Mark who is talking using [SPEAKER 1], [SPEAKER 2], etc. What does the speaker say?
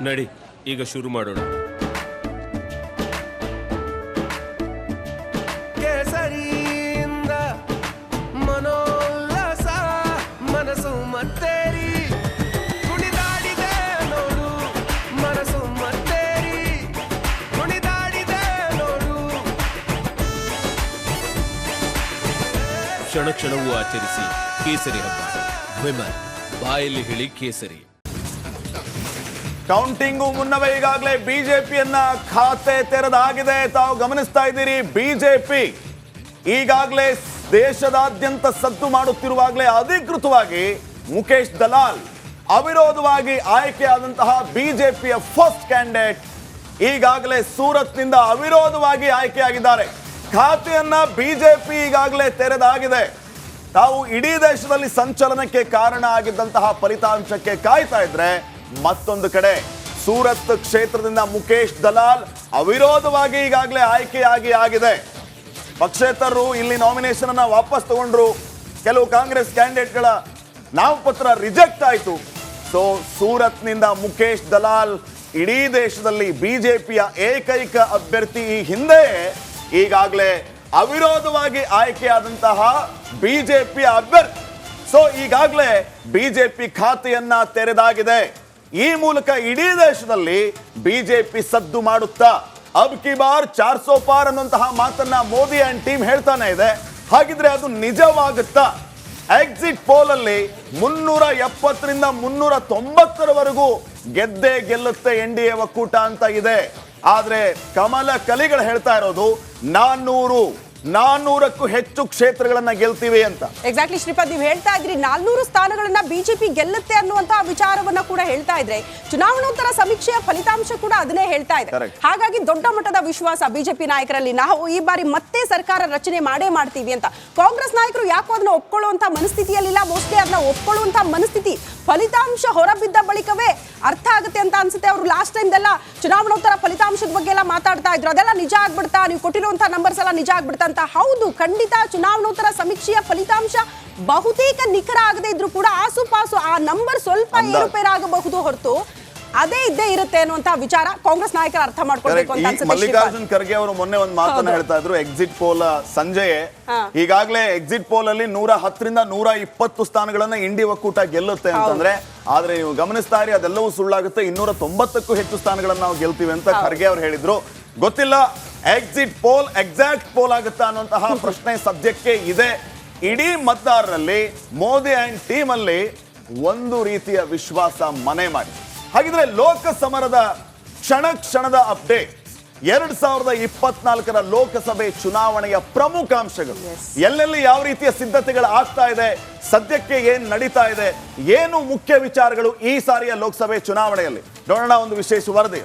[SPEAKER 1] ನಡಿ ಈಗ ಶುರು ಮಾಡೋಣ. ಕೇಸರಿಯಿಂದ ಮನೋಲ್ಲಾಸ ಮನಸ್ಸು ಮತ್ತೇರಿ ಕುಣಿದಾಡಿದೆ ನೋಡು, ಮನಸ್ಸು ಮತ್ತೇರಿ ಕುಣಿದಾಡಿದೆ ನೋಡು. ಕ್ಷಣ ಕ್ಷಣವೂ ಆಚರಿಸಿ ಕೇಸರಿ ಹಬ್ಬ. ವಿಮಲ್ ಬಾಯಲ್ಲಿ ಹೇಳಿ ಕೇಸರಿ.
[SPEAKER 2] ಕೌಂಟಿಂಗು ಮುನ್ನವೇ ಈಗಾಗಲೇ ಬಿಜೆಪಿಯನ್ನ ಖಾತೆ ತೆರೆದಾಗಿದೆ. ತಾವು ಗಮನಿಸ್ತಾ ಇದ್ದೀರಿ, ಬಿಜೆಪಿ ಈಗಾಗಲೇ ದೇಶದಾದ್ಯಂತ ಸದ್ದು ಮಾಡುತ್ತಿರುವಾಗಲೇ ಅಧಿಕೃತವಾಗಿ ಮುಖೇಶ್ ದಲಾಲ್ ಅವಿರೋಧವಾಗಿ ಆಯ್ಕೆಯಾದಂತಹ ಬಿಜೆಪಿಯ ಫಸ್ಟ್ ಕ್ಯಾಂಡಿಡೇಟ್ ಈಗಾಗಲೇ ಸೂರತ್ನಿಂದ ಅವಿರೋಧವಾಗಿ ಆಯ್ಕೆಯಾಗಿದ್ದಾರೆ. ಖಾತೆಯನ್ನ ಬಿಜೆಪಿ ಈಗಾಗಲೇ ತೆರೆದಾಗಿದೆ. ತಾವು ಇಡೀ ದೇಶದಲ್ಲಿ ಸಂಚಲನಕ್ಕೆ ಕಾರಣ ಆಗಿದ್ದಂತಹ ಫಲಿತಾಂಶಕ್ಕೆ ಕಾಯ್ತಾ ಇದ್ರೆ, ಮತ್ತೊಂದು ಕಡೆ ಸೂರತ್ ಕ್ಷೇತ್ರದಿಂದ ಮುಖೇಶ್ ದಲಾಲ್ ಅವಿರೋಧವಾಗಿ ಈಗಾಗಲೇ ಆಗಿದೆ. ಪಕ್ಷೇತರರು ಇಲ್ಲಿ ನಾಮಿನೇಷನ್ ಅನ್ನ ವಾಪಸ್ ತಗೊಂಡ್ರು. ಕೆಲವು ಕಾಂಗ್ರೆಸ್ ಕ್ಯಾಂಡಿಡೇಟ್ಗಳ ನಾಮಪತ್ರ ರಿಜೆಕ್ಟ್ ಆಯಿತು. ಸೊ ಸೂರತ್ನಿಂದ ಮುಖೇಶ್ ದಲಾಲ್ ಇಡೀ ದೇಶದಲ್ಲಿ ಬಿಜೆಪಿಯ ಏಕೈಕ ಅಭ್ಯರ್ಥಿ. ಈ ಹಿಂದೆ ಈಗಾಗಲೇ ಅವಿರೋಧವಾಗಿ ಆಯ್ಕೆಯಾದಂತಹ ಬಿಜೆಪಿಯ ಅಭ್ಯರ್ಥಿ. ಸೊ ಈಗಾಗಲೇ ಬಿಜೆಪಿ ಖಾತೆಯನ್ನ ತೆರೆದಾಗಿದೆ. ಈ ಮೂಲಕ ಇಡೀ ದೇಶದಲ್ಲಿ ಬಿಜೆಪಿ ಸದ್ದು ಮಾಡುತ್ತಾ ಅಬ್ ಕಿ ಬಾರ್ 400 ಪಾರ್ ಅನ್ನುವಂತಹ ಮಾತನ್ನ ಮೋದಿ ಅಂಡ್ ಟೀಮ್ ಹೇಳ್ತಾನೆ ಇದೆ. ಹಾಗಿದ್ರೆ ಅದು ನಿಜವಾಗುತ್ತಾ? ಎಕ್ಸಿಟ್ ಪೋಲ್ ಅಲ್ಲಿ 370ರಿಂದ 390ರವರೆಗೂ ಗೆದ್ದೇ ಗೆಲ್ಲುತ್ತೆ NDA ಒಕ್ಕೂಟ ಅಂತ ಇದೆ. ಆದ್ರೆ ಕಮಲ ಕಲಿಗಳು ಹೇಳ್ತಾ ಇರೋದು 400ಕ್ಕೂ ಹೆಚ್ಚು ಕ್ಷೇತ್ರಗಳನ್ನ ಗೆಲ್ತೀವಿ ಅಂತ.
[SPEAKER 3] ಎಕ್ಸಾಕ್ಟ್ಲಿ ಶ್ರೀಪಾದ್, ನೀವು ಹೇಳ್ತಾ ಇದ್ರಿ 400 ಸ್ಥಾನಗಳನ್ನ ಬಿಜೆಪಿ ಗೆಲ್ಲುತ್ತೆ ಅನ್ನುವಂತಹ ವಿಚಾರವನ್ನ ಕೂಡ ಹೇಳ್ತಾ ಇದ್ರೆ, ಚುನಾವಣೋತ್ತರ ಸಮೀಕ್ಷೆಯ ಫಲಿತಾಂಶ ಕೂಡ ಅದನ್ನೇ ಹೇಳ್ತಾ ಇದೆ. ಹಾಗಾಗಿ ದೊಡ್ಡ ಮಟ್ಟದ ವಿಶ್ವಾಸ ಬಿಜೆಪಿ ನಾಯಕರಲ್ಲಿ, ನಾವು ಈ ಬಾರಿ ಮತ್ತೆ ಸರ್ಕಾರ ರಚನೆ ಮಾಡೇ ಮಾಡ್ತೀವಿ ಅಂತ. ಕಾಂಗ್ರೆಸ್ ನಾಯಕರು ಯಾಕೋ ಅದನ್ನ ಒಪ್ಕೊಳ್ಳುವಂತ ಮನಸ್ಥಿತಿಯಲ್ಲಿಲ್ಲ. ಮೋಸ್ಟ್ಲಿ ಅದನ್ನ ಒಪ್ಕೊಳ್ಳುವಂತ ಮನಸ್ಥಿತಿ ಫಲಿತಾಂಶ ಹೊರಬಿದ್ದ ಬಳಿಕವೇ ಅರ್ಥ ಆಗುತ್ತೆ ಅಂತ ಅನ್ಸುತ್ತೆ. ಅವರು ಲಾಸ್ಟ್ ಟೈಮ್ ಎಲ್ಲ ಚುನಾವಣೋತ್ತರ ಫಲಿತಾಂಶದ ಬಗ್ಗೆ ಎಲ್ಲ ಮಾತಾಡ್ತಾ ಇದ್ರು, ಅದೆಲ್ಲ ನಿಜ ಆಗ್ಬಿಡ್ತಾ, ನೀವು ಕೊಟ್ಟಿರುವಂತಹ ನಂಬರ್ಸ್ ಎಲ್ಲ ನಿಜ ಆಗ್ಬಿಡ್ತಾ ಅಂತ. ಹೌದು, ಖಂಡಿತ ಚುನಾವಣೋತ್ತರ ಸಮೀಕ್ಷೆಯ ಫಲಿತಾಂಶ ಬಹುತೇಕ ನಿಖರ ಆಗದೆ ಇದ್ರು ಕೂಡ ಆಸುಪಾಸು ಆ ನಂಬರ್ ಸ್ವಲ್ಪ ಏರುಪೇರಾಗಬಹುದು ಹೊರತು ಅದೇ ಇದ್ದೇ ಇರುತ್ತೆ ಅನ್ನುವಂತ ವಿಚಾರ ಕಾಂಗ್ರೆಸ್ ನಾಯಕರು ಅರ್ಥ ಮಾಡ್ಕೊಳ್ಬೇಕು ಅಂತ ಅನ್ಸುತ್ತೆ.
[SPEAKER 2] ಮಲ್ಲಿಕಾರ್ಜುನ್ ಖರ್ಗೆ ಅವರು ಮೊನ್ನೆ ಒಂದು ಮಾತನ್ನ ಹೇಳ್ತಾ ಇದ್ರು, ಎಕ್ಸಿಟ್ ಪೋಲ್ ಸಂಜೆಯೇ ಈಗಾಗಲೇ ಎಕ್ಸಿಟ್ ಪೋಲ್ ಅಲ್ಲಿ 110ರಿಂದ 120 ಸ್ಥಾನಗಳನ್ನ ಇಂಡಿ ಒಕ್ಕೂಟ ಗೆಲ್ಲುತ್ತೆ ಅಂತಂದ್ರೆ, ಆದ್ರೆ ನೀವು ಗಮನಿಸ್ತಾ ಇರಿ ಅದೆಲ್ಲವೂ ಸುಳ್ಳಾಗುತ್ತೆ. 290ಕ್ಕೂ ಹೆಚ್ಚು ಸ್ಥಾನಗಳನ್ನ ನಾವು ಗೆಲ್ತೀವಿ ಅಂತ ಖರ್ಗೆ ಅವರು ಹೇಳಿದ್ರು. ಗೊತ್ತಿಲ್ಲ ಎಕ್ಸಿಟ್ ಪೋಲ್ ಎಕ್ಸಾಕ್ಟ್ ಪೋಲ್ ಆಗುತ್ತಾ ಅನ್ನುವಂತಹ ಪ್ರಶ್ನೆ ಸದ್ಯಕ್ಕೆ ಇದೆ. ಇಡೀ ಮತದಾರರಲ್ಲಿ ಮೋದಿ ಅಂಡ್ ಟೀಮ್ ಅಲ್ಲಿ ಒಂದು ರೀತಿಯ ವಿಶ್ವಾಸ ಮನೆ ಮಾಡಿ. ಹಾಗಿದ್ರೆ ಲೋಕ ಸಮರದ ಕ್ಷಣದ ಅಪ್ಡೇಟ್, 2024ರ ಲೋಕಸಭೆ ಚುನಾವಣೆಯ ಪ್ರಮುಖಾಂಶಗಳು, ಎಲ್ಲೆಲ್ಲಿ ಯಾವ ರೀತಿಯ ಸಿದ್ಧತೆಗಳು ಆಗ್ತಾ ಇದೆ, ಸದ್ಯಕ್ಕೆ ಏನ್ ನಡೀತಾ ಇದೆ, ಏನು ಮುಖ್ಯ ವಿಚಾರಗಳು ಈ ಸಾರಿಯ ಲೋಕಸಭೆ ಚುನಾವಣೆಯಲ್ಲಿ ನೋಡೋಣ ಒಂದು ವಿಶೇಷ ವರದಿ.